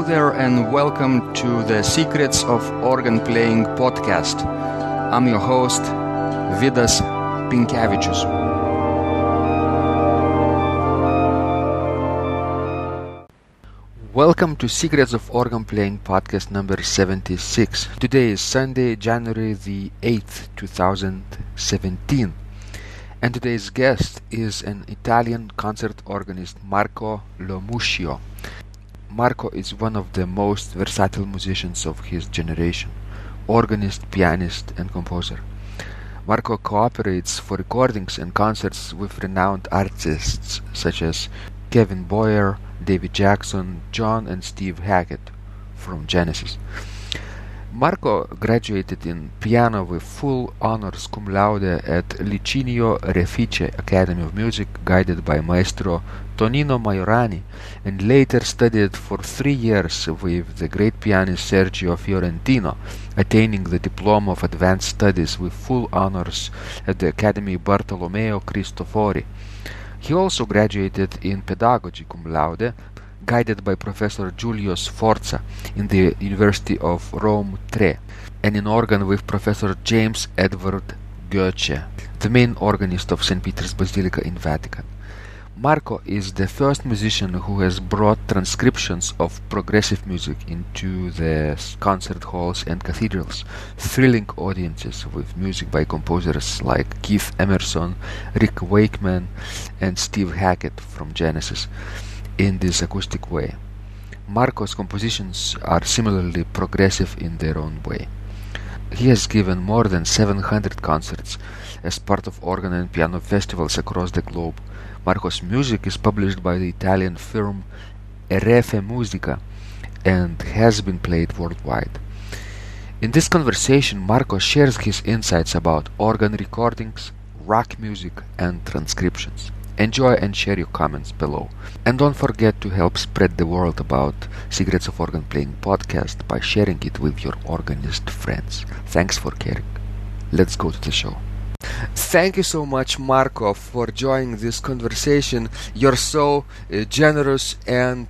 Hello there and welcome to the Secrets of Organ Playing podcast. I'm your host, Vidas Pinkevičius. Welcome to Secrets of Organ Playing podcast number 76. Today is Sunday, January the 8th, 2017. And today's guest is an Italian concert organist, Marco Lo Muscio. Marco is one of the most versatile musicians of his generation, organist, pianist, and composer. Marco cooperates for recordings and concerts with renowned artists such as Kevin Bowyer, David Jackson, John and Steve Hackett from Genesis. Marco graduated in piano with full honors cum laude at Licinio Refice Academy of Music, guided by Maestro Tonino Majorani, and later studied for 3 years with the great pianist Sergio Fiorentino, attaining the Diploma of Advanced Studies with full honors at the Academy Bartolomeo Cristofori. He also graduated in pedagogy cum laude, guided by Professor Giulio Sforza in the University of Rome III, and in organ with Professor James Edward Goethe, the main organist of St. Peter's Basilica in Vatican. Marco is the first musician who has brought transcriptions of progressive music into the concert halls and cathedrals, thrilling audiences with music by composers like Keith Emerson, Rick Wakeman, and Steve Hackett from Genesis in this acoustic way. Marco's compositions are similarly progressive in their own way. He has given more than 700 concerts as part of organ and piano festivals across the globe. Marco's music is published by the Italian firm RF Musica and has been played worldwide. In this conversation, Marco shares his insights about organ recordings, rock music, and transcriptions. Enjoy and share your comments below. And don't forget to help spread the word about Secrets of Organ Playing podcast by sharing it with your organist friends. Thanks for caring. Let's go to the show. Thank you so much, Marco, for joining this conversation. You're so generous and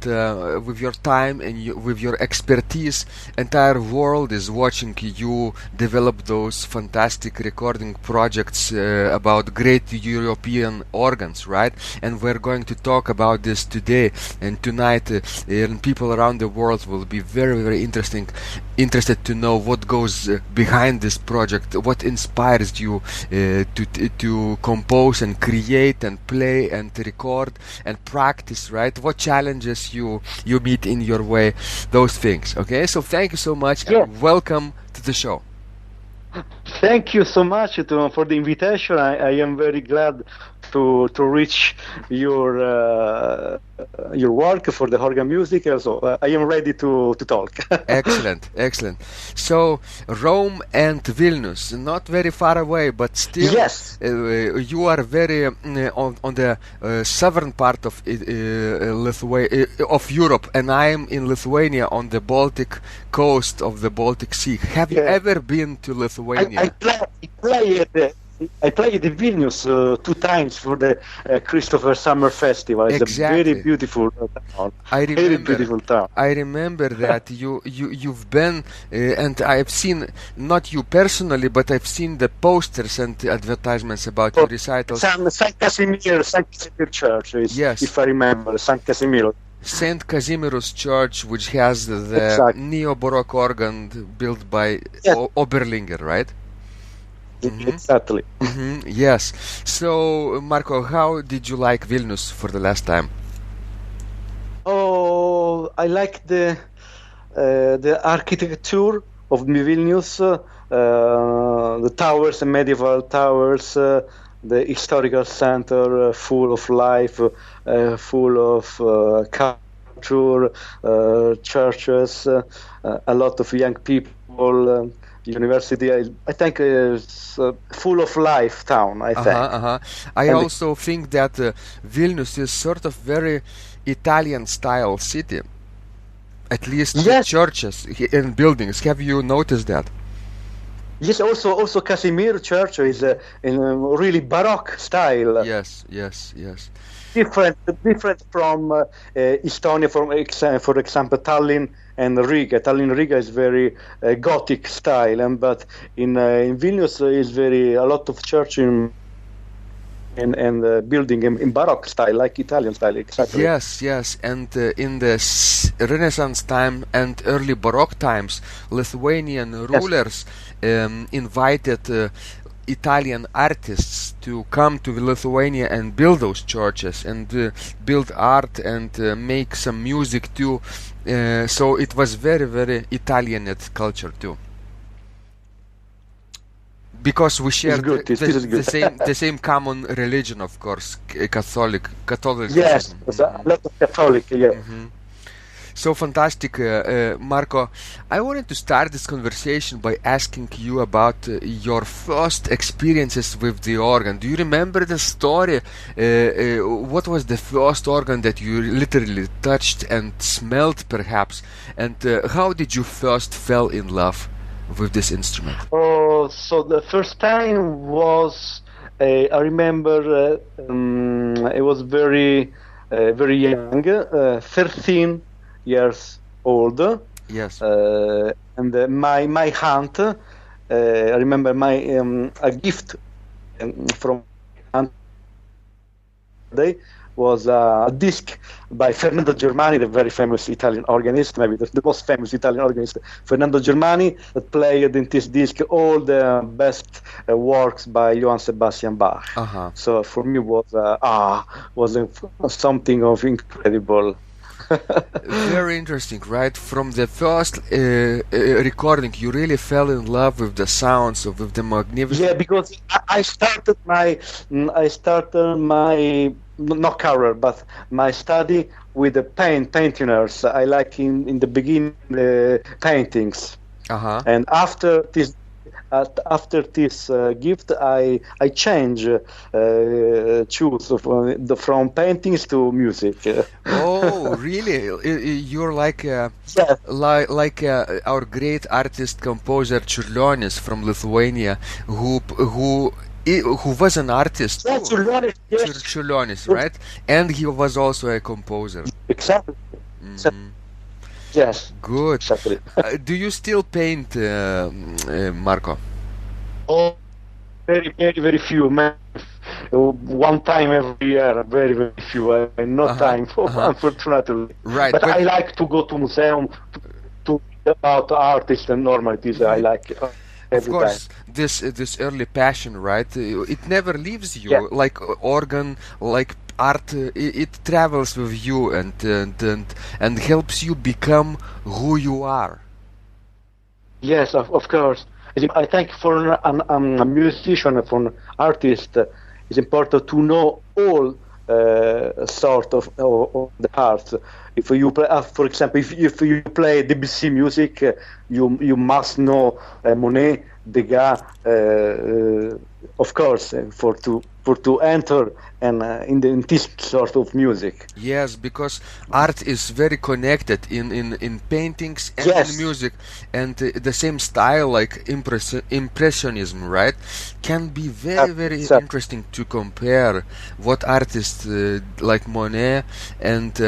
with your time and with your expertise, entire world is watching you develop those fantastic recording projects about great European organs, right? And we're going to talk about this today and tonight, and people around the world will be very, very interested to know what goes behind this project, what inspires you to compose and create and play and record and practice, right? What challenges you meet in your way, those things. Okay, so thank you so much and welcome to the show. Thank you so much for the invitation. I am very glad to reach your work for the organ music. Also, I am ready to talk. Excellent. So Rome and Vilnius, not very far away, but still, yes. You are very on the southern part of Lithuania, of Europe, and I am in Lithuania on the Baltic coast of the Baltic Sea. Have you ever been to Lithuania? I played in Vilnius 2 times for the Christopher Summer Festival. It's a very beautiful town. Very beautiful town. I remember that you've been, and I've seen, not you personally, but I've seen the posters and advertisements about your recitals. St. Casimir Church, if I remember, St. Casimir. St. Casimiro's Church, which has the neo-Baroque organ built by Oberlinger, right? Mm-hmm. Exactly. Mm-hmm. Yes. So, Marco, how did you like Vilnius for the last time? Oh, I like the architecture of Vilnius, the towers, the medieval towers, the historical center, full of life, full of culture, churches, a lot of young people. University, I think is full of life town, I think. I also think that Vilnius is sort of very Italian style city, at least churches and buildings. Have you noticed that? Yes, also Casimir Church is in a really Baroque style. Yes. different from Estonia, for example, Tallinn and Riga. Riga is very Gothic style, but in Vilnius is a lot of church and building in Baroque style, like Italian style, exactly. Yes, and in the Renaissance time and early Baroque times, Lithuanian rulers invited Italian artists to come to Lithuania and build those churches and build art and make some music too. So it was very, very Italianate culture too. Because we share the same common religion, of course, Catholicism. Yes, a lot of Catholic, yeah. Mm-hmm. So fantastic, Marco. I wanted to start this conversation by asking you about your first experiences with the organ. Do you remember the story? What was the first organ that you literally touched and smelled, perhaps? And how did you first fell in love with this instrument? Oh, so the first time was, I remember, I was very young, 13 years old. Yes. And my aunt, I remember a gift from aunt was a disc by Fernando Germani, the very famous Italian organist, maybe the most famous Italian organist, Fernando Germani, that played in this disc all the best works by Johann Sebastian Bach. Uh-huh. So for me was something of incredible. Very interesting, right? From the first recording, you really fell in love with the sounds, with the magnificent. Yeah, because I started my not career, but my study with the painters. I like in the beginning paintings, and after this gift, I choose from paintings to music. Oh, really? You're like our great artist composer Čiurlionis from Lithuania, who was an artist. Yeah, Čiurlionis, right? And he was also a composer. Exactly. Mm-hmm. Yes. Good. Exactly. Do you still paint, Marco? Oh, very, very, very few. One time every year, very, very few. No time, unfortunately. Right. But I like to go to museum to about artists and normalities. I like. Of course, this early passion, right? It never leaves you. Yeah. Like organ, like art, it travels with you and helps you become who you are. Yes, of course. I think for a musician, for an artist, it's important to know all sort of the arts. If you play, for example, if you play Debussy music, you must know Monet, Degas, of course, for to enter and in this sort of music. Yes, because art is very connected in paintings and in music, and the same style, like impressionism, right, can be very interesting to compare what artists like Monet and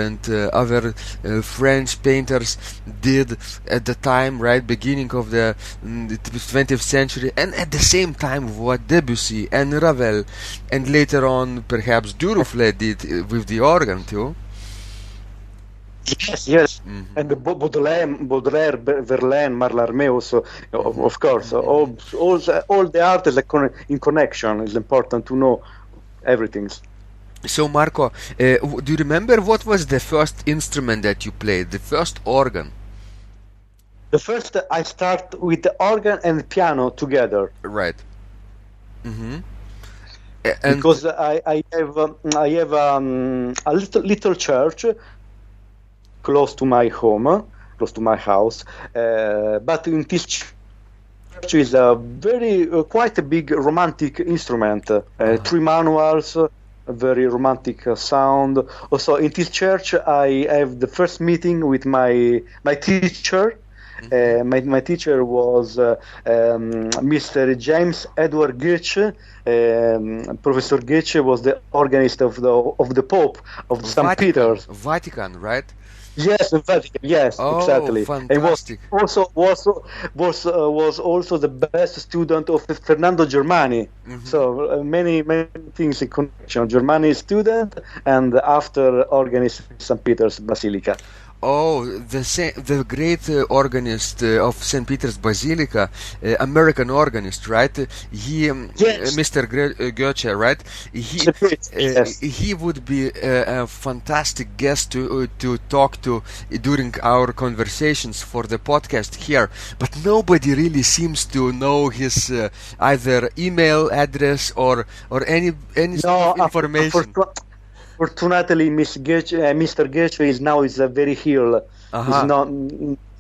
other French painters did at the time, right, beginning of the 20th century, and at the same time what Debussy and Ravel and later on perhaps Durufle did with the organ too. Yes. Mm-hmm. And the Baudelaire, Verlaine, Mallarmé also, of course. All the art is in connection. It's important to know everything. So Marco, do you remember what was the first instrument that you played, the first organ? The first, I start with the organ and the piano together. Right. Mm-hmm. Because I have a little church close to my home, close to my house, but in this church is quite a big romantic instrument, 3 manuals, a very romantic sound. Also in this church I have the first meeting with my teacher, My teacher was Mr. James Edward Goethe. Professor Goethe was the organist of the Pope of St. Peter's. Vatican, right? Yes, in Vatican. Yes, exactly. Fantastic. And was also the best student of Fernando Germani. So many things in connection. Germani student and after organist St. Peter's Basilica. Oh, the great organist of St. Peter's Basilica, American organist, right? He, Yes. Mr. Goethe, right? Yes. He would be a fantastic guest to talk to during our conversations for the podcast here. But nobody really seems to know his either email address or any information. Fortunately, Mr. Goethe is very ill. He's not.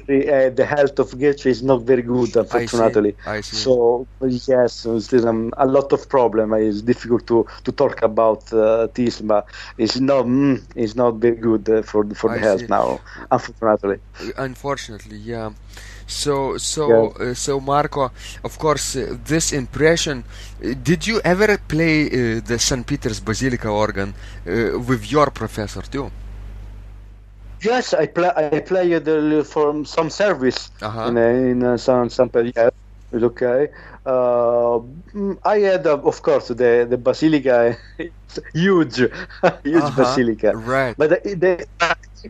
The health of Goethe is not very good, unfortunately. I see. So yes, there's a lot of problem. It's difficult to talk about this, but it's not very good for the health now, unfortunately. Unfortunately, yeah. So Marco, of course, this impression. Did you ever play the St. Peter's Basilica organ with your professor too? Yes, I played for some service in some yes. Okay. I had, of course, the basilica, huge basilica. Right. But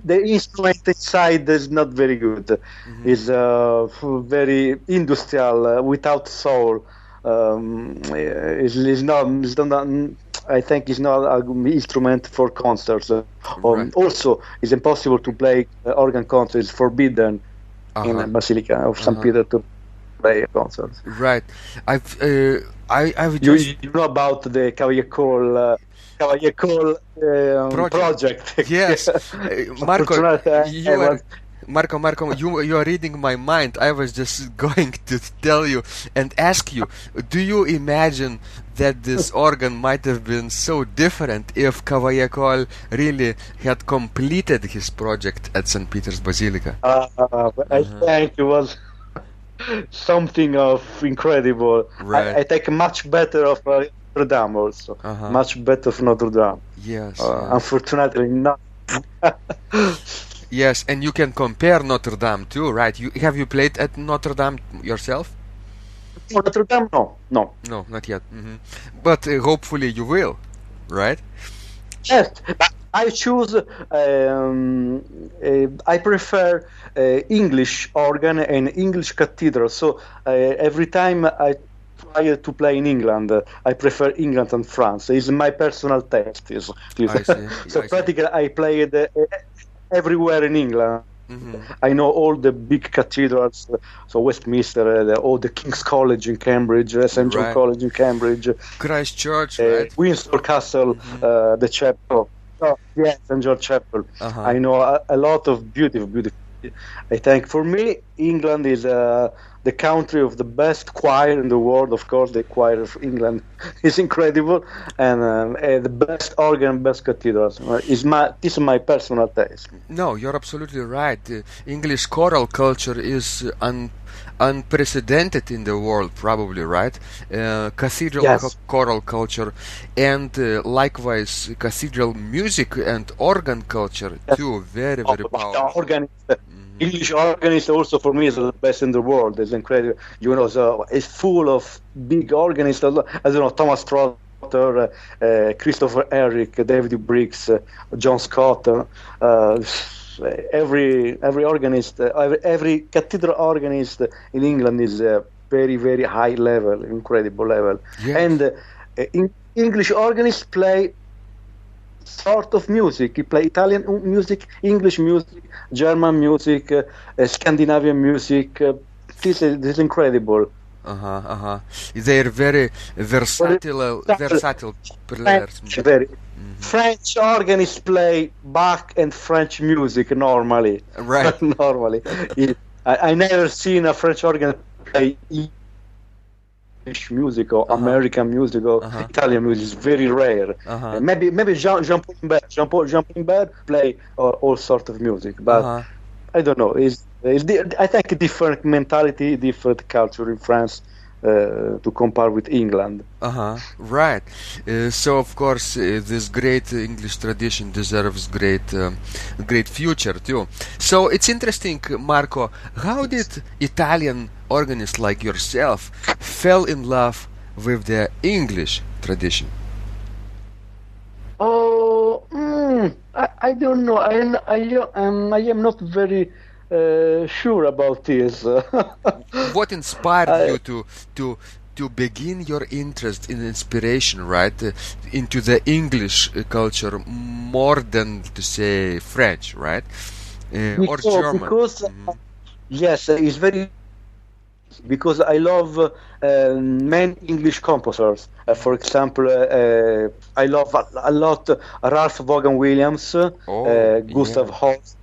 the instrument inside is not very good. It's very industrial, without soul. It's not. I think it's not an instrument for concerts. Right. Also, it's impossible to play organ concerts. It's forbidden in the Basilica of St. Peter to play concerts. Right. I've just You know about the Cavalier Call project. Yes. Marco, you are reading my mind. I was just going to tell you and ask you, do you imagine that this organ might have been so different if Cavaillé really had completed his project at St. Peter's Basilica? I think it was something of incredible. Right. I think much better of Notre Dame also. Much better of Notre Dame. Yes. Unfortunately not. Yes, and you can compare Notre Dame too, right? Have you played at Notre Dame yourself? Notre Dame, no. No, not yet. But hopefully you will, right? Yes, I choose. I prefer English organ and English cathedral. So every time I try to play in England, I prefer England and France. It's my personal taste. I see. So practically, I played everywhere in England. I know all the big cathedrals, so Westminster, all the King's College in Cambridge, St. John College in Cambridge, Christ Church, right? Windsor Castle, the chapel. Yes, St. George Chapel. I know a lot of beautiful. I think for me, England is the country of the best choir in the world. Of course, the choir of England is incredible, and the best organ, best cathedrals. This is my personal taste. No, you're absolutely right. English choral culture is unprecedented in the world, probably, right? Cathedral choral culture, and likewise cathedral music and organ culture too. Very powerful. English organist also for me is the best in the world. It's incredible. So it's full of big organists. I don't know, Thomas Trotter, Christopher Eric, David Briggs, John Scott. Every organist, every cathedral organist in England is a very, very high level, incredible level. Yes. And English organists play sort of music. He play Italian music, English music, German music, Scandinavian music. This is incredible. They're very versatile players. French organists play Bach and French music normally. Right. Normally. I never seen a French organist play English music or American music or Italian music. Is very rare. Maybe Jean-Paul Imbert play all sorts of music, but I don't know. I think a different mentality, different culture in France to compare with England. Right. So of course this great English tradition deserves great future too. So it's interesting, Marco, how did Italian organists like yourself fell in love with the English tradition? Oh, I don't know. I am not very sure about this. What inspired you to begin your interest in inspiration, right, into the English culture more than to say French, right, or German? Because yes, it's very because I love many English composers. For example, I love a lot Ralph Vaughan Williams, Gustav Holst.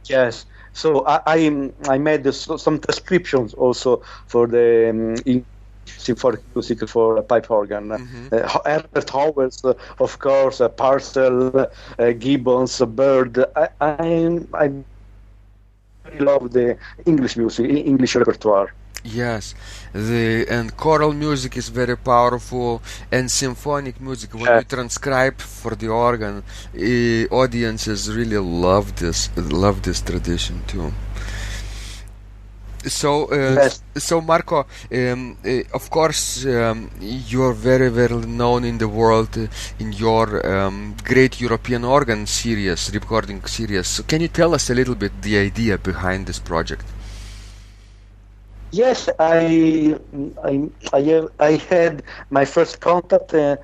Yes. So I made some transcriptions also for the symphonic music for pipe organ. Herbert Howells, of course, Parcel, Gibbons, Bird. I really love the English music, English repertoire. Yes, and choral music is very powerful, and symphonic music, when you transcribe for the organ, audiences really love this tradition too. So, so Marco, of course, you're very well known in the world in your great European organ series, recording series. So can you tell us a little bit the idea behind this project? Yes, I had my first contact the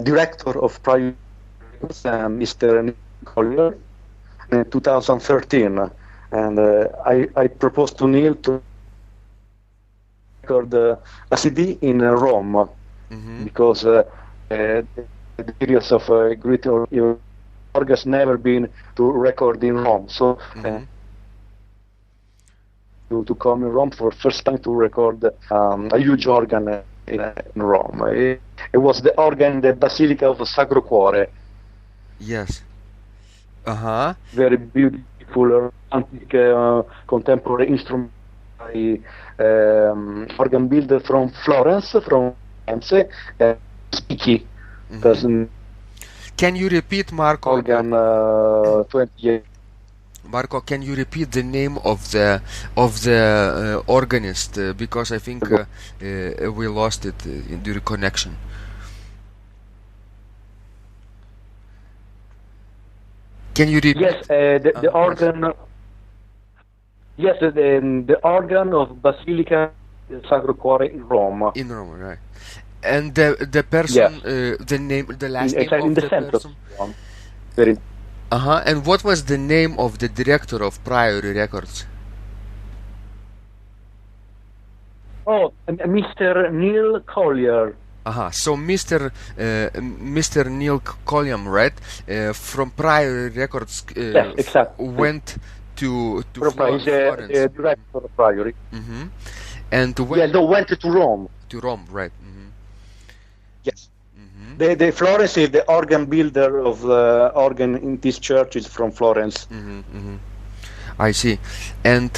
director of Private, Mr. Neil Collier, in 2013, and I proposed to Neil to record a CD in Rome, because the series of great organs never been to record in Rome, so. To come in Rome for first time to record a huge organ in Rome. It was the organ, the Basilica of Sacro Cuore. Yes. Very beautiful, romantic, contemporary instrument organ builder from Florence, Spicchi. Can you repeat, Marco? Organ 28. Marco, can you repeat the name of the organist? Because I think we lost it during connection. Can you repeat? Yes, the organ. Yes, the organ of Basilica Sacro Cuore in Rome. In Rome, right? And the person, the name, the last name of the person. Very. And what was the name of the director of Priory Records? Oh, Mr. Neil Collier. So Mr. Neil Collier, right? From Priory Records, yes, exactly. Went to Florence. The director of Priory. And went to Rome. To Rome, right? Yes. The Florence is the organ builder of the organ in this church is from Florence. I see. And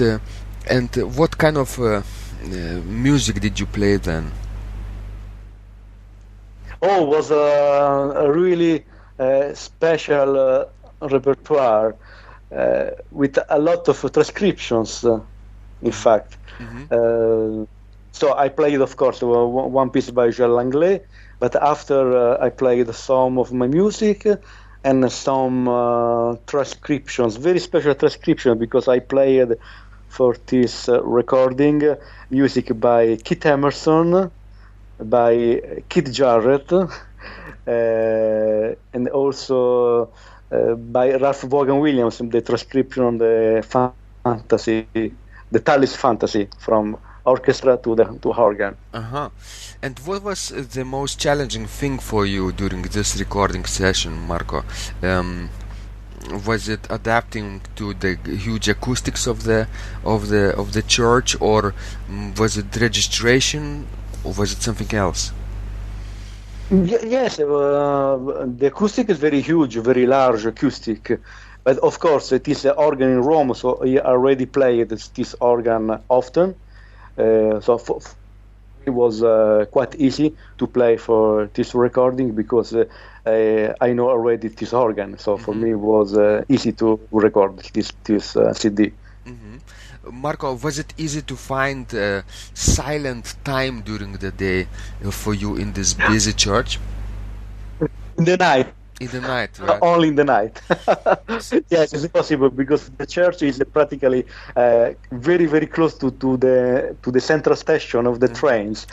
what kind of music did you play then? Oh, it was a really special repertoire with a lot of transcriptions, in fact. So I played, of course, one piece by Jean Langlais, but after I played some of my music and some transcriptions, very special transcriptions, because I played for this recording music by Keith Emerson, by Keith Jarrett, and also by Ralph Vaughan Williams, the transcription on the fantasy, the Tallis Fantasy from orchestra to organ. And what was the most challenging thing for you during this recording session, Marco? Was it adapting to the huge acoustics of the church, or was it registration, or was it something else? Yes, the acoustic is very huge, very large acoustic. But of course, it is an organ in Rome, so I already played this organ often. It was quite easy to play for this recording because I know already this organ. So for me, it was easy to record this CD. Marco, was it easy to find silent time during the day for you in this busy church? In the night. In the night, right? Only in the night. Yes, it's possible because the church is practically very, very close to the central station of the trains.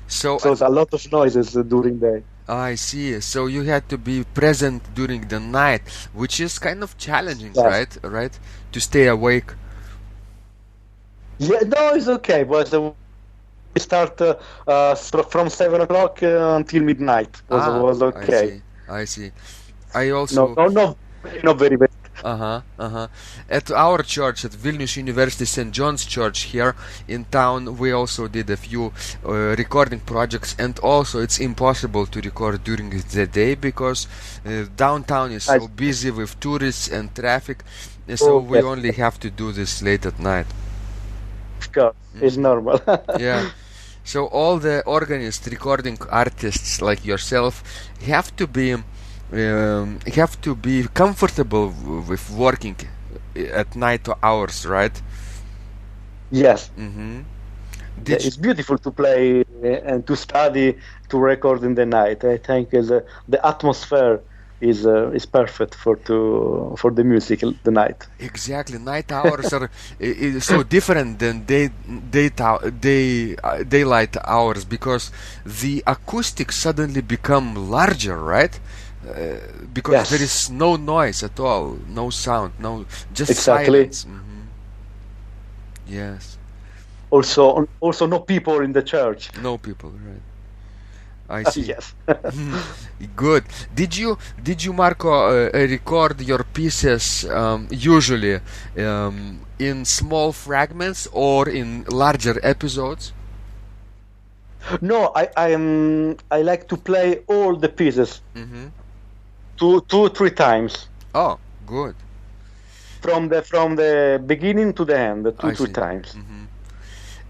So it's a lot of noises during the day. I see. So you had to be present during the night, which is kind of challenging, Yes. Right? To stay awake. Yeah, no, it's okay. But we start from 7 o'clock until midnight. Was okay. I see. I also Not very bad. At our church, at Vilnius University St. John's Church here in town, we also did a few recording projects, and also it's impossible to record during the day because downtown is so busy with tourists and traffic, so we only have to do this late at night. Of course, it's normal. Yeah. So all the organist recording artists like yourself have to be comfortable with working at night hours, right? Yes. It's beautiful to play and to study, to record in the night. I think the atmosphere is perfect for the music the night. Exactly, night hours are so different than daylight hours because the acoustics suddenly become larger, right? Because there is no noise at all, no sound, just silence. Yes. Also no people in the church. No people, right? I see. Yes. Good. Did you Marco record your pieces usually in small fragments or in larger episodes? No, I like to play all the pieces. 2-3 times. Oh, good. From the beginning to the end, 2-3 times.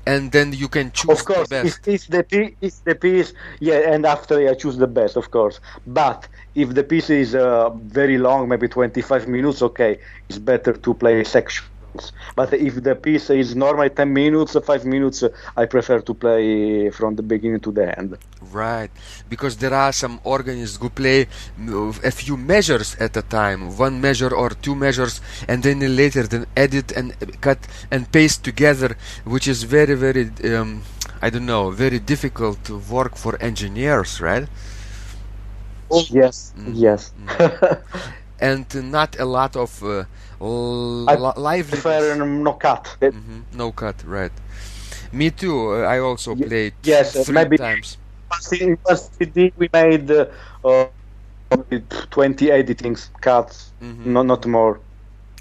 And then you can choose of course, the best. If the piece, and after I choose the best, of course. But if the piece is very long, maybe 25 minutes, okay, it's better to play sections. But if the piece is normally 10 minutes, 5 minutes, I prefer to play from the beginning to the end. Right, because there are some organists who play a few measures at a time, one measure or two measures, and then later edit and cut and paste together, which is very, very, very difficult work for engineers, right? Yes. And not a lot of I prefer no cut. No cut, right. Me too. I also played 3 times. In one CD we made 20 editings, cuts, not more.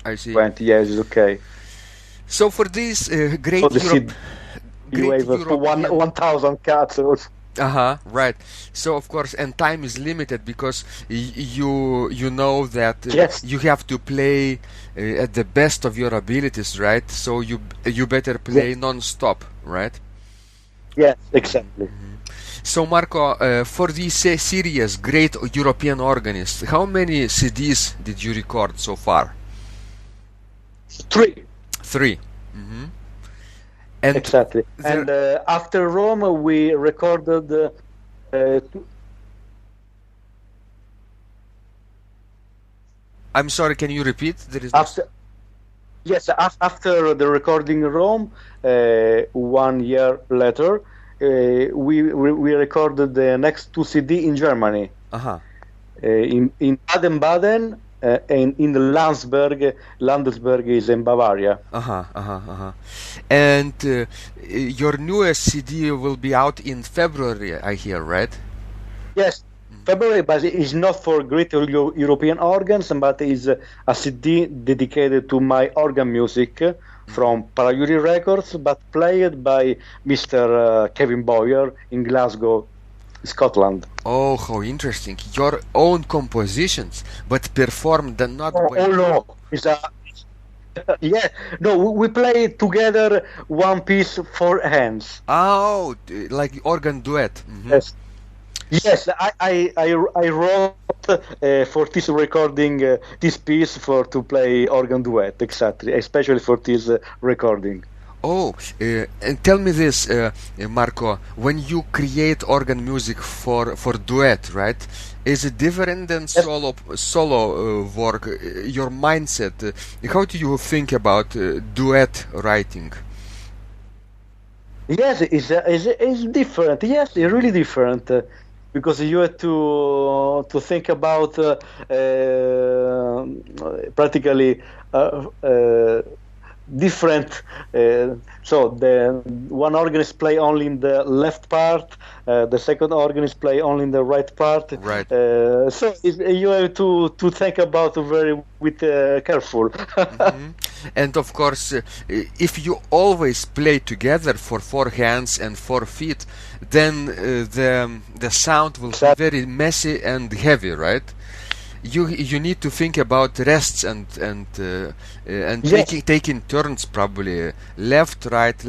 I see. 20 years, okay. So for this great Europe, 1,000 cuts. Right. So of course, and time is limited because you know that you have to play at the best of your abilities, right? So you better play non-stop, right? Yes, exactly. So Marco, for this series, Great European Organist, how many CDs did you record so far? 3. And exactly. And after Rome, we recorded. I'm sorry. Can you repeat? There is after the recording in Rome, 1 year later, we recorded the next 2 CD in Germany. In Baden-Baden. And in Landesberg is in Bavaria. And your newest CD will be out in February, I hear, right? Yes, February, but it is not for Great European Organs, but is a CD dedicated to my organ music from Parayuri Records, but played by Mr. Kevin Bowyer in Glasgow. Scotland. Oh, how interesting! Your own compositions, but performed not by. Oh no, it's a yeah. No, we play together one piece for hands. Oh, like organ duet. Mm-hmm. Yes. Yes, I wrote for this recording this piece for to play organ duet, exactly, especially for this recording. Oh, and tell me this, Marco, when you create organ music for duet, right? Is it different than Yes. solo work? Your mindset, how do you think about duet writing? Yes, it's different. Yes, it's really different because you have to think about practically different. So the one organist play only in the left part, the second organist play only in the right part. Right. So you have to think about very with careful. Mm-hmm. And of course, if you always play together for four hands and 4 feet, then the sound will be very messy and heavy, right? You need to think about rests and Yes. taking turns, probably left right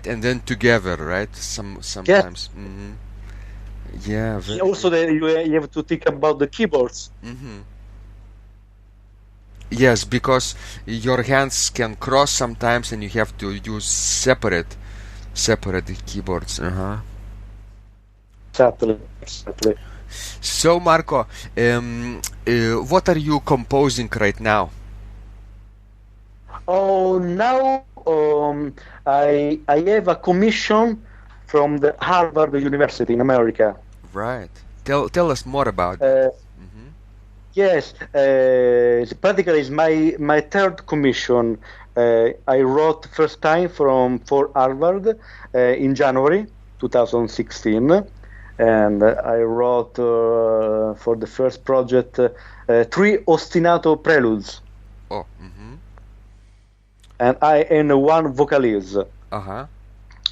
and then together, right? Sometimes. Mm-hmm. Yeah. Also, you have to think about the keyboards. Mm-hmm. Yes, because your hands can cross sometimes, and you have to use separate keyboards. Uh-huh. Exactly. So, Marco, what are you composing right now? Oh, now I have a commission from the Harvard University in America. Right. Tell us more about it. Mm-hmm. Yes, practically it's my third commission. I wrote first time for Harvard in January 2016, and I wrote for the first project 3 ostinato preludes. Oh. Mm-hmm. And one vocalise. Uh-huh.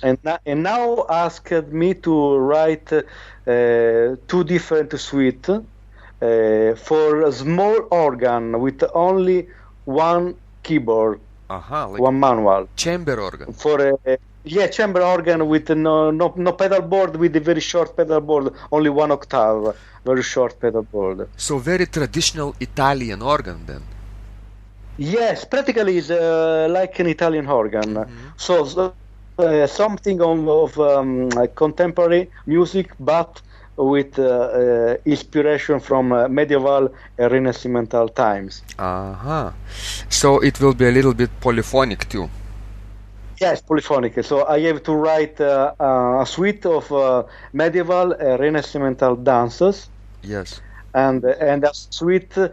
And now asked me to write 2 different suites for a small organ with only one keyboard, Uh-huh. Like one manual. chamber organ. For a chamber organ with no pedal board, with a very short pedal board, only 1 octave, very short pedal board. So very traditional Italian organ then. Yes, practically is like an Italian organ. Mm-hmm. So something of contemporary music, but with inspiration from medieval and Renaissance times. Uh-huh. So it will be a little bit polyphonic too. Yes, polyphonic. So I have to write a suite of medieval and Renaissance dances. Yes. And a suite with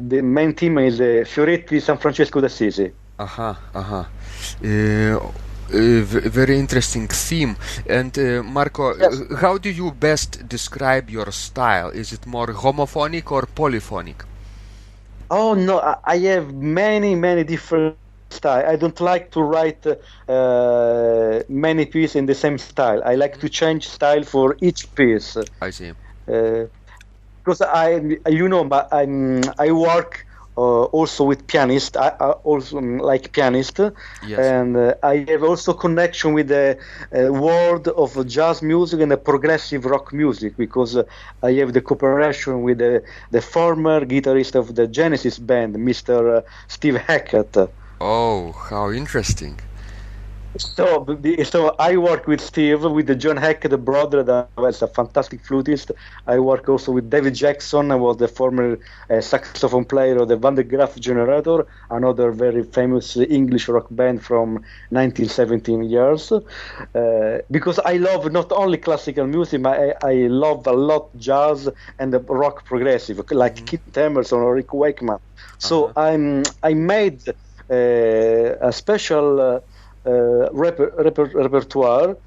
the main theme is Fioretti San Francesco d'Assisi. Uh-huh. Uh-huh. Very interesting theme. And Marco, Yes. how do you best describe your style? Is it more homophonic or polyphonic? Oh no, I have many different styles. I don't like to write many pieces in the same style. I like to change style for each piece. I see. Because I work also with pianist. I also like pianist, Yes. and I have also connection with the world of jazz music and the progressive rock music, because I have the cooperation with the former guitarist of the Genesis band, Mr. Steve Hackett. Oh, how interesting. So I work with Steve, with the John Hackett, the brother, that was a fantastic flutist. I work also with David Jackson, who was the former saxophone player of the Graaf Generaor, another very famous English rock band from 1917 years. Because I love not only classical music, but I love a lot jazz and the rock progressive, like Keith Emerson or Rick Wakeman. So I made a special repertoire.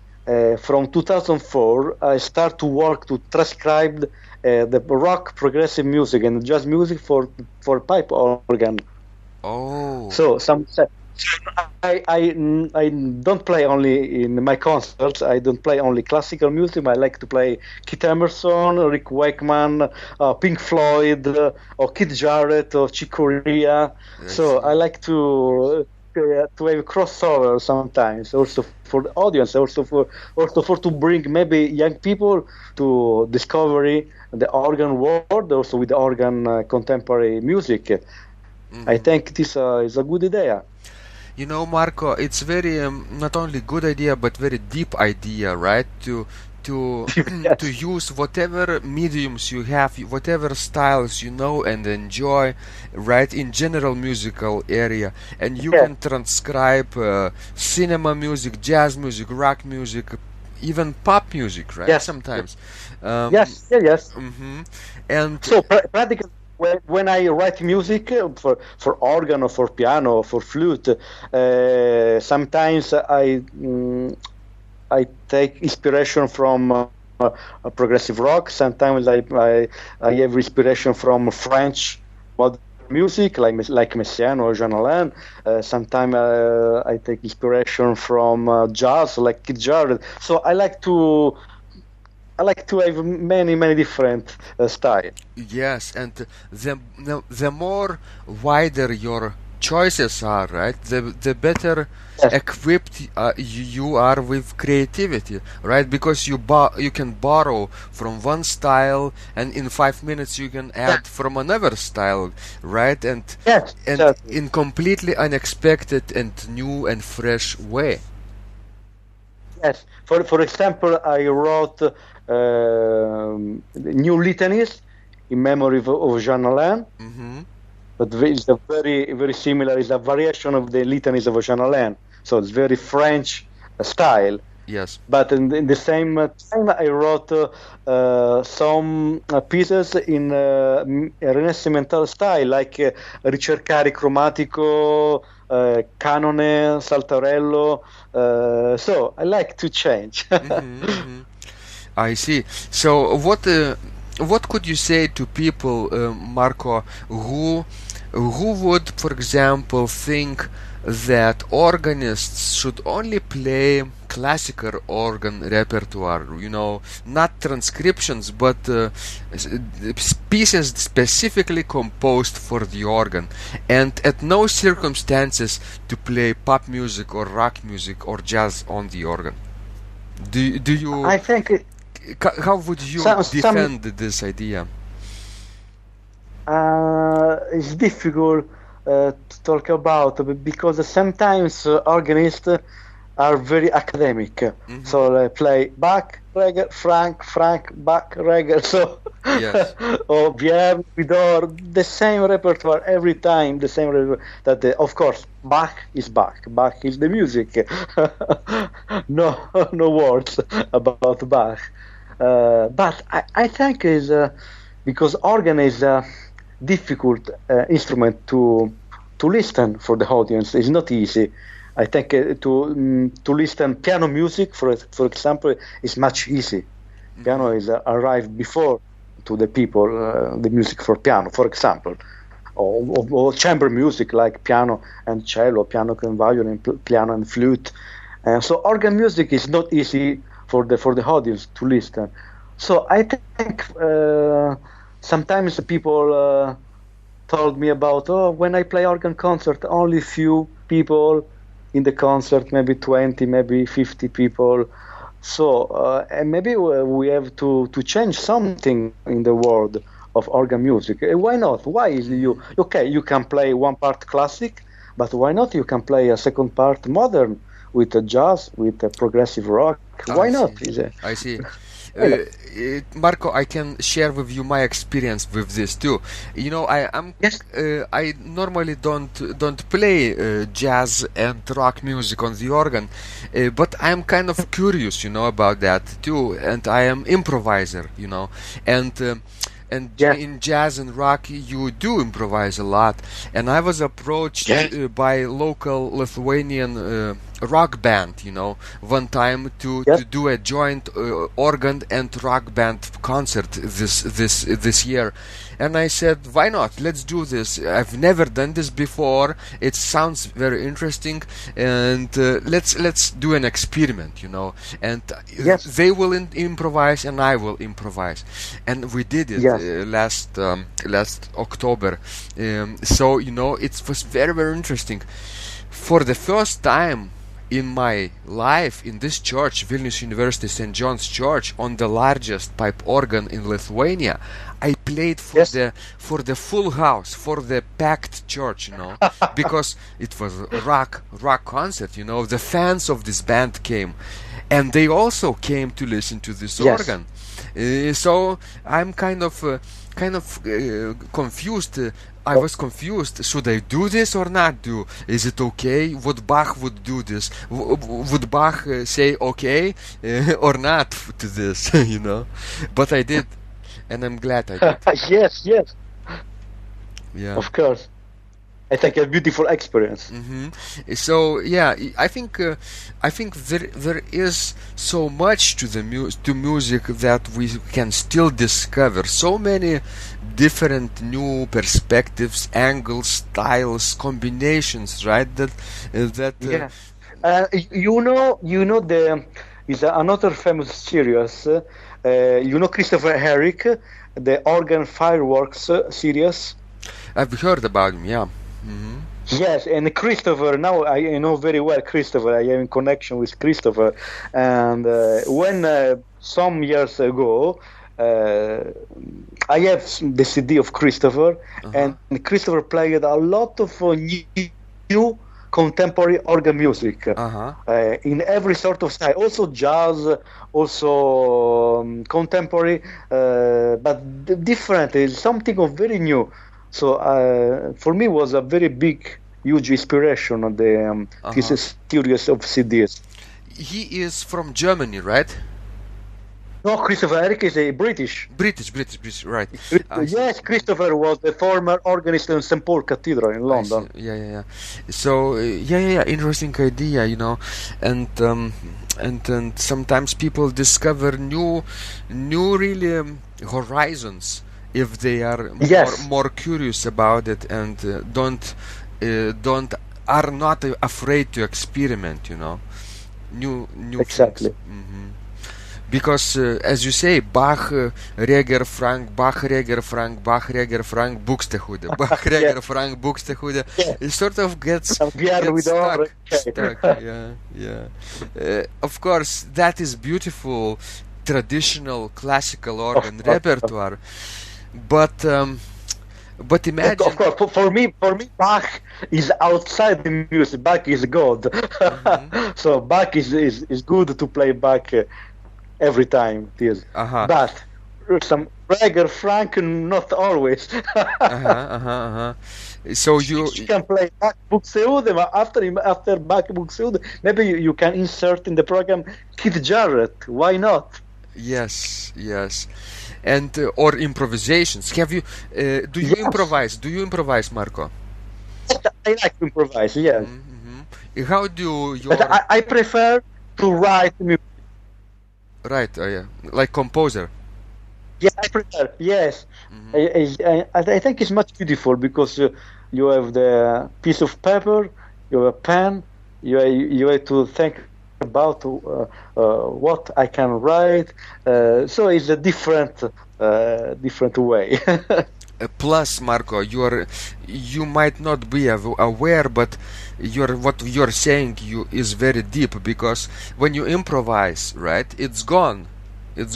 From 2004, I start to work to transcribe the rock progressive music and jazz music for pipe organ. Oh. So I don't play only in my concerts. I don't play only classical music. I like to play Keith Emerson, Rick Wakeman, Pink Floyd, or Keith Jarrett, or Chick Corea. So I like to have crossover sometimes, also for the audience, also for to bring maybe young people to discovery the organ world, also with the organ contemporary music. Mm-hmm. I think this is a good idea. You know, Marco, it's very not only good idea but very deep idea, right? To yes. to use whatever mediums you have, whatever styles you know and enjoy, right, in general musical area, and you can transcribe cinema music, jazz music, rock music, even pop music, right? Yes. Sometimes. Yes. Mm-hmm. And so practically, when I write music for organ or for piano or for flute, sometimes I take inspiration from progressive rock. Sometimes I have inspiration from French modern music, like Messiaen or Jean Alain. Sometimes I take inspiration from jazz, like Keith Jarrett. So I like to have many different styles. Yes, and the more wider your choices are, right, the better equipped you are with creativity, right? Because you can borrow from one style, and in 5 minutes you can add from another style, right? And in completely unexpected and new and fresh way. Yes. For example, I wrote new litanies in memory of Jean Alain. Mm-hmm. But it's a very similar. It's a variation of the litanies of Jean Alain. So it's very French style. Yes. But in the same time, I wrote some pieces in Rinascimental style, like Ricercare Cromatico, Canone, Saltarello. So I like to change. Mm-hmm. I see. So what could you say to people, Marco, who would, for example, think that organists should only play classical organ repertoire, you know, not transcriptions, but pieces specifically composed for the organ, and at no circumstances to play pop music or rock music or jazz on the organ? Do you? I think. How would you defend this idea? It's difficult to talk about because sometimes organists are very academic. Mm-hmm. So they play Bach, Reger, Frank, Bach, Reger. So yes. or Vierne, Widor, the same repertoire every time. The same repertoire. That of course Bach is Bach. Bach is the music. No words about Bach. But I think is because organ is a difficult instrument to listen for the audience. It's not easy. I think to listen piano music, for example, is much easy. Mm-hmm. Piano is arrived before to the people the music for piano, for example, or chamber music like piano and cello, piano and violin, piano and flute. So organ music is not easy for the audience to listen. So I think sometimes people told me about, when I play organ concert, only few people in the concert, maybe 20, maybe 50 people. So and maybe we have to change something in the world of organ music. Why not? Why is you can play one part classic, but why not you can play a second part modern with jazz, with progressive rock? Why not? I see. Marco, I can share with you my experience with this too. You know, I normally don't play jazz and rock music on the organ, but I'm kind of curious, you know, about that too, and I am improviser, you know, and in jazz and rock you do improvise a lot, and I was approached by local Lithuanian rock band, one time to do a joint organ and rock band concert this year. And I said, why not? Let's do this. I've never done this before. It sounds very interesting, and let's do an experiment, And they will improvise, and I will improvise, and we did it last October. So it was very, very interesting. For the first time in my life in this church, Vilnius University St. John's Church, on the largest pipe organ in Lithuania, I played for the full house, for the packed church, because it was a rock concert. The fans of this band came, and they also came to listen to this organ. So I'm kind of confused. I was confused. Should I do this or not do? Is it okay? Would Bach would do this? Would Bach say okay or not to this? But I did, and I'm glad I did. Yes. Yeah. Of course. I think a beautiful experience. So I think there is so much to the music that we can still discover. So many different new perspectives, angles, styles, combinations, right? There is another famous series. Christopher Herrick, the organ fireworks series. I've heard about him. Yeah. Yes, and Christopher, now I know very well Christopher. I am in connection with Christopher, and when some years ago I have the CD of Christopher, and Christopher played a lot of new contemporary organ music in every sort of style, also jazz, also contemporary, but different. It's something of very new. So for me, was a very big, huge inspiration of the this series of CDs. He is from Germany, right? No, Christopher Herrick is a British, right? Yes, Christopher was the former organist in St. Paul Cathedral in London. Yeah. So interesting idea, and sometimes people discover new really horizons if they are more curious about it, and are not afraid to experiment, new exactly things. Because as you say, Bach, Reger, Frank, Bach, Reger, Frank, Bach, Reger, Frank, Buxtehude, Bach, Reger, Frank, Buxtehude. It sort of gets stuck. Of course, that is beautiful, traditional classical organ repertoire. But imagine. Of course, for me, Bach is outside the music. Bach is God. So Bach is good to play Bach every time. Yes. But some Reger, Frank, not always. So you can play Bach Buxtehude, but after Bach Buxtehude, maybe you can insert in the program Keith Jarrett. Why not? Yes. And or improvisations. Have you? Do you improvise? Do you improvise, Marco? I like to improvise. Yes. How do you? But I prefer to write music. Right. Like composer. Yeah, I prefer. Yes. I think it's much beautiful because you have the piece of paper, you have a pen, you have to think about what I can write, so it's a different way. Plus, Marco, you might not be aware, but what you're saying is very deep, because when you improvise, right, it's gone. Yes,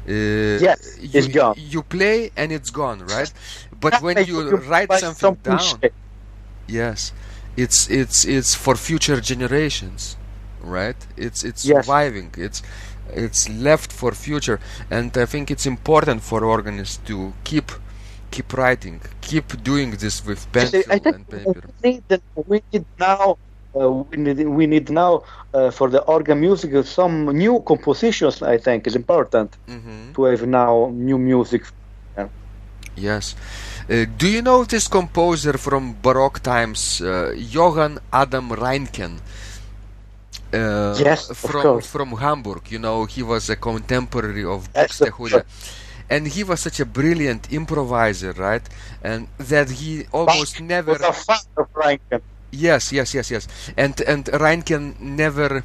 it's gone. You play and it's gone, right? But when you write something down, yes, it's for future generations. Right, it's surviving. It's left for future, and I think it's important for organists to keep writing, keep doing this with pencil and paper. We need now for the organ music some new compositions. I think is important to have now new music. Yes. Do you know this composer from Baroque times, Johann Adam Reinken? Yes, of course. from Hamburg. He was a contemporary of Yes, Buxtehude. And he was such a brilliant improviser, right? And that he almost never... was a fan of Reinken. Yes. And Reinken never,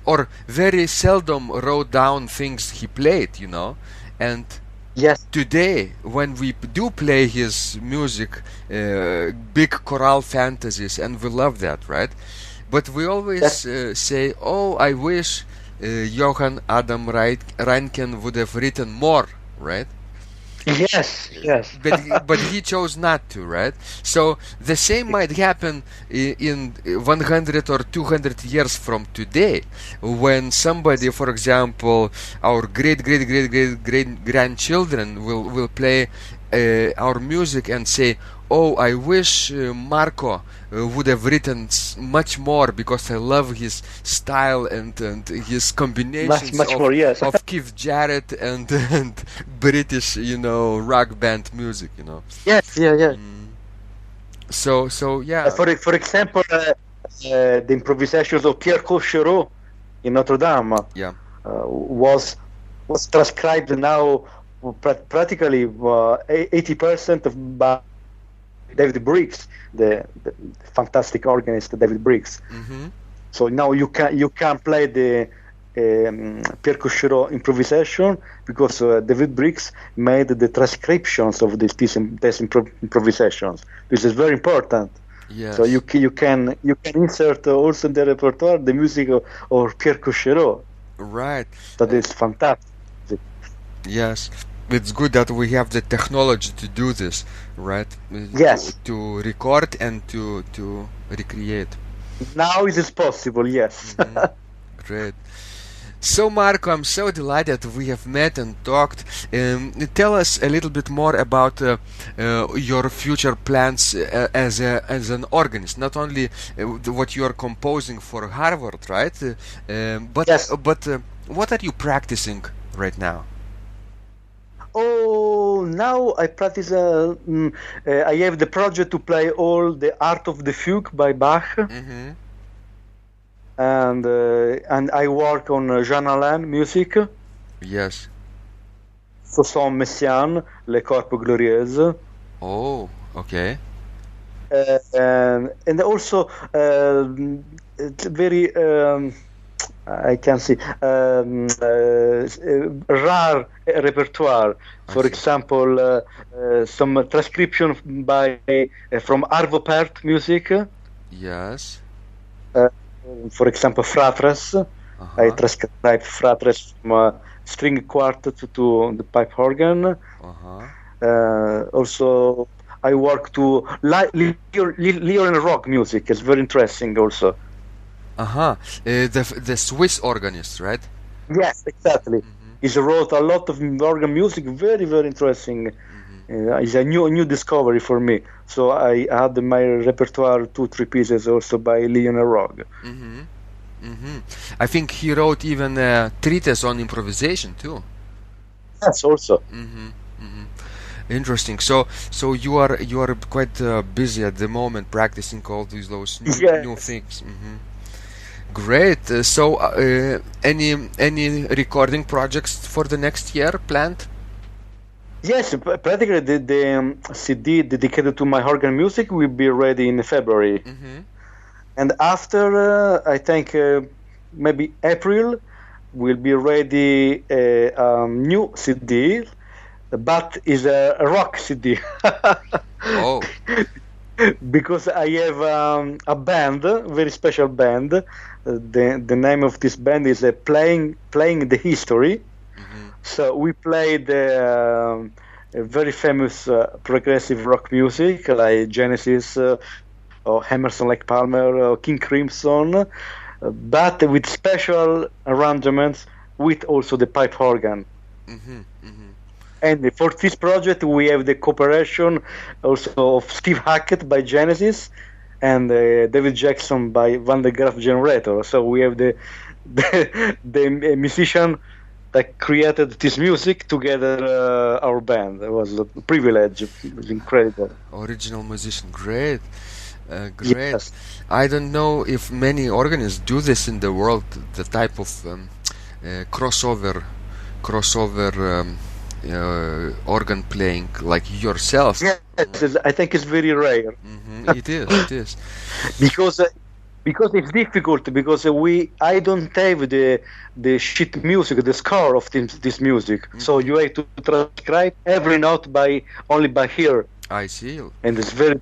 or very seldom, wrote down things he played, And yes, today, when we do play his music, big chorale fantasies, and we love that, right? But we always say, "Oh, I wish Johann Adam Reinken would have written more." Right? Yes. But he chose not to, right? So the same might happen in 100 or 200 years from today, when somebody, for example, our great grandchildren will play our music and say, "Oh, I wish Marco would have written much more, because I love his style and his combinations much more, yes. of Keith Jarrett and British, rock band music, Yes, yeah. So yeah. For example, the improvisations of Pierre Cochereau in Notre Dame was transcribed now practically 80% by David Briggs, the fantastic organist David Briggs. Mm-hmm. So now you can play the Pierre Cochereau improvisation, because David Briggs made the transcriptions of these improvisations. This is very important. Yes. So you can insert also in the repertoire the music of Pierre Cochereau. Right. That is fantastic. Yes. It's good that we have the technology to do this, right? Yes. To record and to recreate. Now it is possible, yes. Mm-hmm. Great. So, Marco, I'm so delighted we have met and talked. Tell us a little bit more about your future plans as an organist. Not only what you are composing for Harvard, right? But yes. But what are you practicing right now? Oh, now I practice. I have the project to play all the Art of the Fugue by Bach. Mm-hmm. And I work on Jean Alain music. Yes. Saint Messiaen, Les Corps Glorieuses. Oh, okay. And also very I can see rare repertoire. For example, some transcription from Arvo Pärt music. Yes. For example, Fratres. I transcribed Fratres from string quartet to the pipe organ. Also, I work to Leo and rock music. It's very interesting also. The Swiss organist, right? Yes, exactly. He wrote a lot of organ music, very, very interesting. It's a new discovery for me. So I had in my repertoire 2-3 pieces also by Leon Rogue. I think he wrote even a treatise on improvisation too. Yes, also. Interesting. So you are quite busy at the moment practicing all those new things. Great. So any recording projects for the next year planned? Yes, practically the CD dedicated to my organ music will be ready in February. And after, I think maybe April, will be ready a new CD, but is a rock CD. Oh. Because I have a band, a very special band. The name of this band is Playing the History. So we played a very famous progressive rock music like Genesis, or Emerson, Lake Palmer, or King Crimson, but with special arrangements with also the pipe organ. And for this project, we have the cooperation also of Steve Hackett by Genesis and David Jackson by the Graaf Generaor. So we have the musician that created this music together, our band. It was a privilege. It was incredible. Original musician, great. Great. Yes. I don't know if many organists do this in the world, the type of crossover organ playing like yourself. Yes, I think it's very rare. It is. because because it's difficult because I don't have the sheet music, the score of this music. So you have to transcribe every note only by ear, I see. and it's very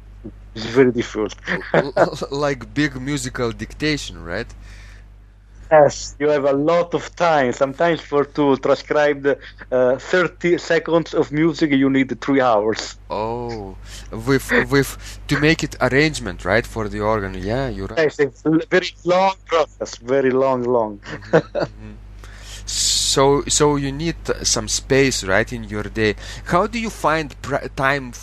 difficult. Like big musical dictation, right? Yes, you have a lot of time. Sometimes to transcribe the 30 seconds of music, you need 3 hours. Oh, with to make it arrangement, right, for the organ. Yeah, you're right. Yes, it's a very long process, very long. So you need some space, right, in your day. How do you find time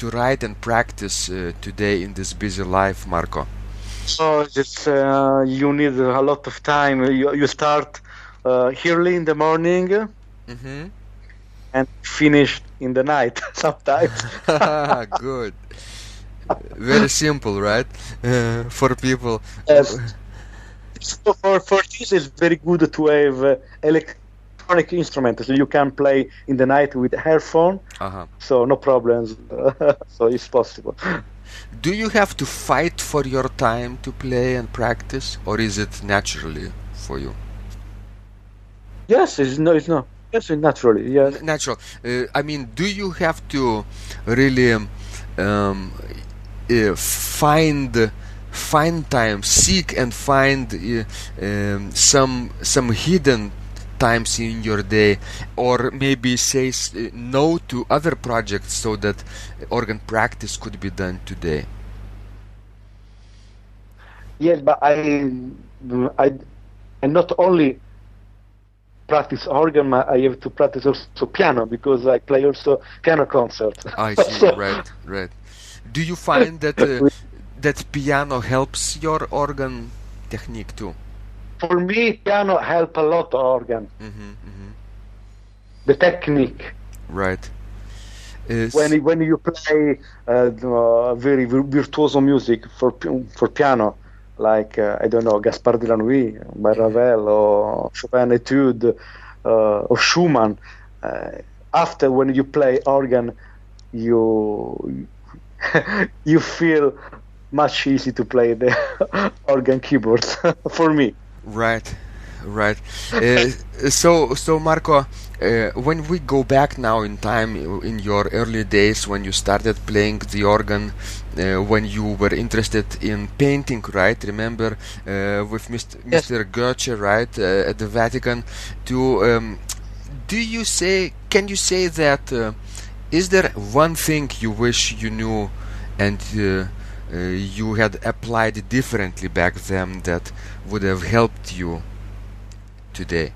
to write and practice today in this busy life, Marco? So it's, you need a lot of time. You start early in the morning and finish in the night sometimes. Good. Very simple, right? For people. Yes. So for this, it's very good to have electronic instruments. So you can play in the night with earphone. So no problems. So it's possible. Do you have to fight for your time to play and practice, or is it naturally for you? Yes, it's no. Yes, naturally. Yes. Natural. I mean, do you have to really find time, seek and find some hidden times in your day, or maybe say no to other projects so that organ practice could be done today? Yes, but I not only practice organ, I have to practice also piano because I play also piano concerts. I see. Right. Do you find that that piano helps your organ technique too? For me, piano help a lot organ. The technique. Right. When you play very virtuoso music for piano, like I don't know, Gaspard de la Nuit by Ravel or Chopin Etude or Schumann. After when you play organ, you feel much easy to play the organ keyboards for me. Right. So Marco, when we go back now in time, in your early days when you started playing the organ, when you were interested in painting, right? Remember with Mr. Goethe, right, at the Vatican. Can you say that? Is there one thing you wish you knew and you had applied differently back then that would have helped you today?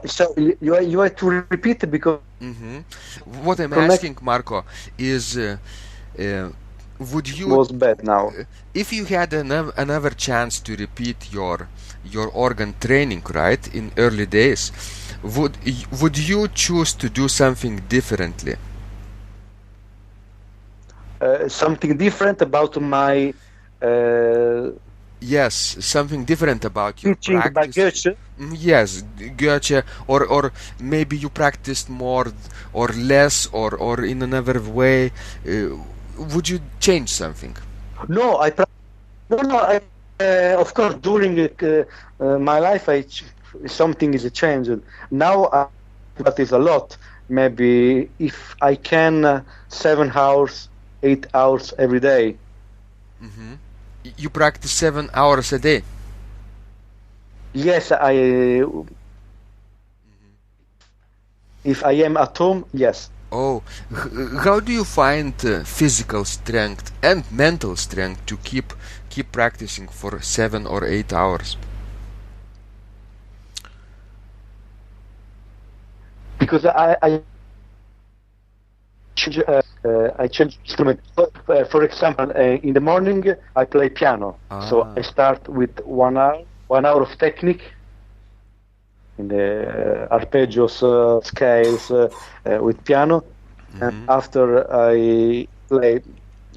So you have to repeat it because what I'm asking, Marco, is would you was bad now. If you had another chance to repeat your organ training, right, in early days, would you choose to do something differently? Something different about my yes, something different about your teaching practice. by Goethe. Yes, Goethe, or maybe you practiced more or less, or in another way. Would you change something? No, of course, during my life, something is changed. Now, that is a lot. Maybe if I can 7 hours, 8 hours every day. You practice 7 hours a day? Yes, if I am at home, yes. Oh, how do you find physical strength and mental strength to keep practicing for 7 or 8 hours? Because I change instrument. For example, in the morning I play piano. So I start with 1 hour of technique in the arpeggios, scales with piano, and after I play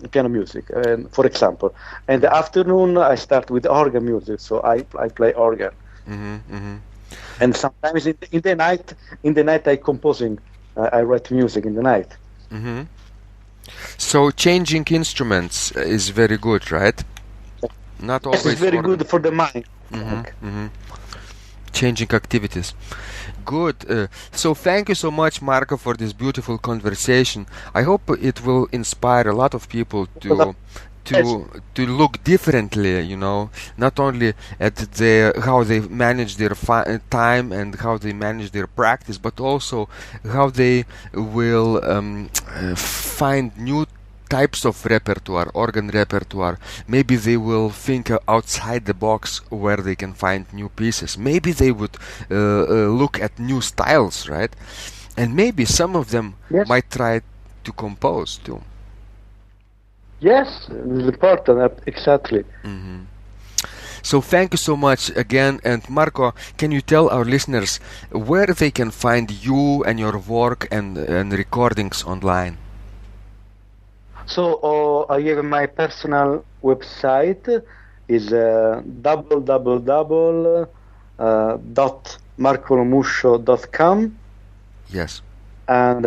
piano music, for example. And the afternoon I start with organ music, so I play organ. And sometimes in the night I composing. I write music in the night. So changing instruments is very good, right? Not always. It's very good for the mind. Changing activities. Good. So thank you so much, Marco, for this beautiful conversation. I hope it will inspire a lot of people to look differently, not only at how they manage their time and how they manage their practice, but also how they will find new types of repertoire, organ repertoire. Maybe they will think outside the box where they can find new pieces. Maybe they would look at new styles, right? And maybe some of them might try to compose too. Yes, it's important, exactly. So thank you so much again. And Marco, can you tell our listeners where they can find you and your work and recordings online? So I have my personal website is www.marcolomuscio.com. Yes. And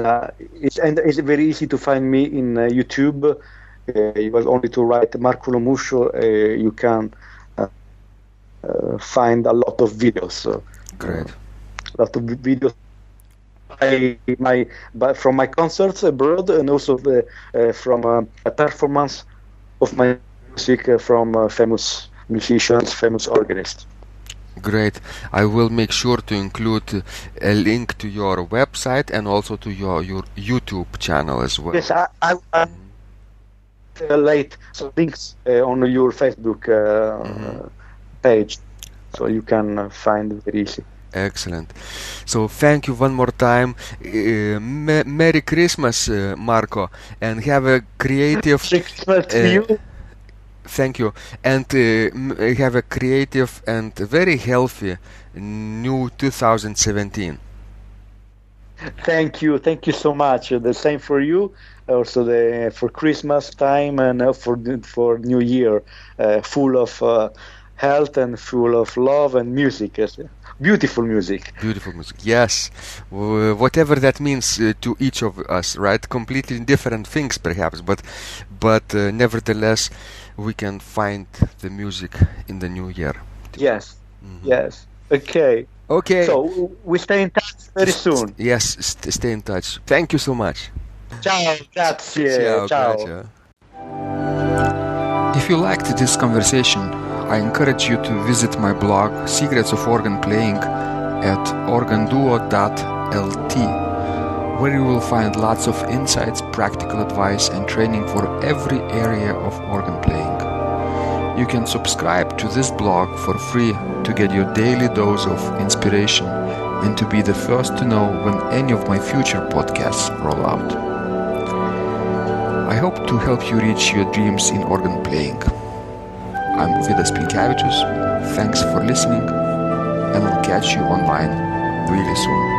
it's very easy to find me in YouTube. You have only to write Marco Lo Muscio. You can find a lot of videos. Great. A lot of videos from my concerts abroad, and also from a performance of my music from famous musicians, famous organists. Great. I will make sure to include a link to your website and also to your YouTube channel as well. Yes, I late some links on your Facebook page, so you can find it very easy. Excellent. So thank you one more time. Merry Christmas, Marco, and have a creative. Christmas to you. Thank you, and have a creative and very healthy new 2017. Thank you so much. The same for you. Also for Christmas time and for New Year, full of health and full of love and music. Beautiful music. Beautiful music. Yes, whatever that means to each of us, right? Completely different things, perhaps, but nevertheless, we can find the music in the new year. Yes. Yes. Okay. So we stay in touch very soon. Yes, stay in touch. Thank you so much. Ciao, grazie. Ciao. Grazie. If you liked this conversation, I encourage you to visit my blog Secrets of Organ Playing at organduo.lt, where you will find lots of insights, practical advice and training for every area of organ playing. You can subscribe to this blog for free to get your daily dose of inspiration and to be the first to know when any of my future podcasts roll out. I hope to help you reach your dreams in organ playing. I'm Vidas Pinkevičius. Thanks for listening, and I'll catch you online really soon.